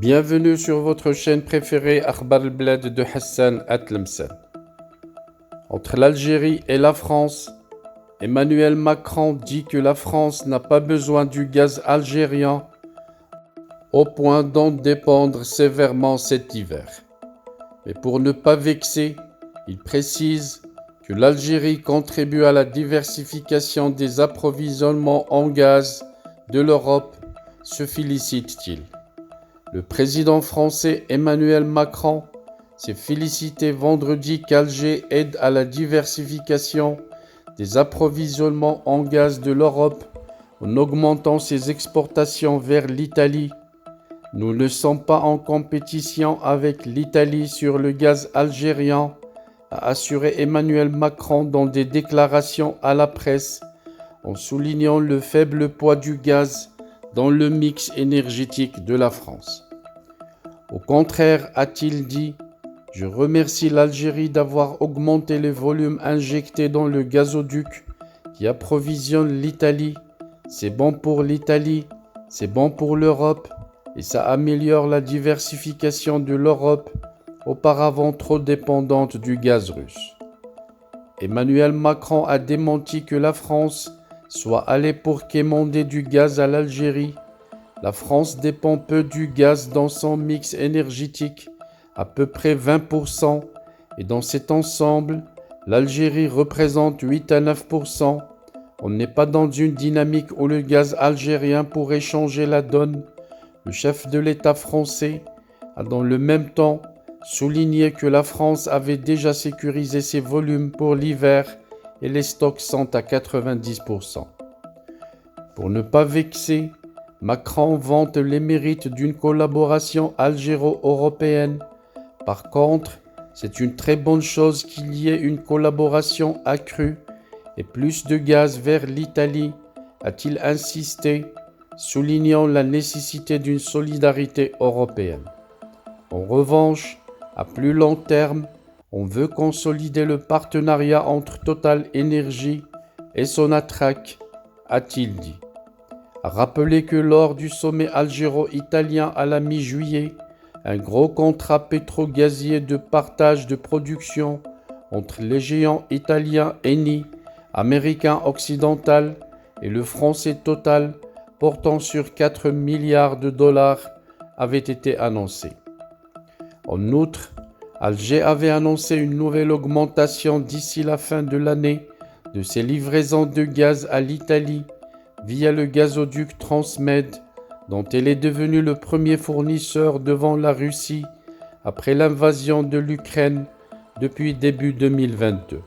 Bienvenue sur votre chaîne préférée Akhbar al-Blad de Hassan Atlemsen. Entre l'Algérie et la France, Emmanuel Macron dit que la France n'a pas besoin du gaz algérien au point d'en dépendre sévèrement cet hiver. Mais pour ne pas vexer, il précise que l'Algérie contribue à la diversification des approvisionnements en gaz de l'Europe, se félicite-t-il. Le président français Emmanuel Macron s'est félicité vendredi qu'Alger aide à la diversification des approvisionnements en gaz de l'Europe en augmentant ses exportations vers l'Italie. Nous ne sommes pas en compétition avec l'Italie sur le gaz algérien, a assuré Emmanuel Macron dans des déclarations à la presse, en soulignant le faible poids du gaz dans le mix énergétique de la France. Au contraire, a-t-il dit, je remercie l'Algérie d'avoir augmenté les volumes injectés dans le gazoduc qui approvisionne l'Italie. C'est bon pour l'Italie, c'est bon pour l'Europe et ça améliore la diversification de l'Europe, auparavant trop dépendante du gaz russe. Emmanuel Macron a démenti que la France soit allée pour quémander du gaz à l'Algérie. La France dépend peu du gaz dans son mix énergétique, à peu près 20%, et dans cet ensemble, l'Algérie représente 8 à 9%. On n'est pas dans une dynamique où le gaz algérien pourrait changer la donne. Le chef de l'État français a dans le même temps souligné que la France avait déjà sécurisé ses volumes pour l'hiver et les stocks sont à 90%. Pour ne pas vexer, Macron vante les mérites d'une collaboration algéro-européenne. Par contre, c'est une très bonne chose qu'il y ait une collaboration accrue et plus de gaz vers l'Italie, a-t-il insisté, soulignant la nécessité d'une solidarité européenne. En revanche, à plus long terme, on veut consolider le partenariat entre Total Energy et Sonatrach, a-t-il dit. Rappelez que lors du sommet algéro-italien à la mi-juillet, un gros contrat pétro-gazier de partage de production entre les géants italiens Eni, américain occidental et le français Total, portant sur 4 milliards de dollars, avait été annoncé. En outre, Alger avait annoncé une nouvelle augmentation d'ici la fin de l'année de ses livraisons de gaz à l'Italie via le gazoduc Transmed, dont elle est devenue le premier fournisseur devant la Russie après l'invasion de l'Ukraine depuis début 2022.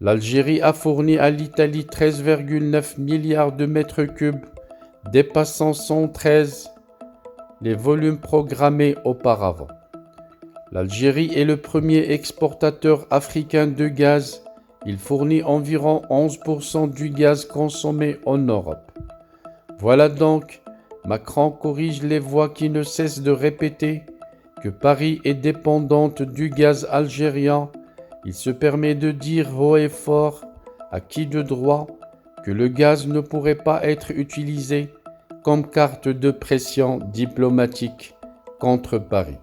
L'Algérie a fourni à l'Italie 13,9 milliards de mètres cubes, dépassant 113 les volumes programmés auparavant. L'Algérie est le premier exportateur africain de gaz. Il fournit environ 11% du gaz consommé en Europe. Voilà donc, Macron corrige les voix qui ne cessent de répéter que Paris est dépendante du gaz algérien. Il se permet de dire haut et fort, à qui de droit, que le gaz ne pourrait pas être utilisé comme carte de pression diplomatique contre Paris.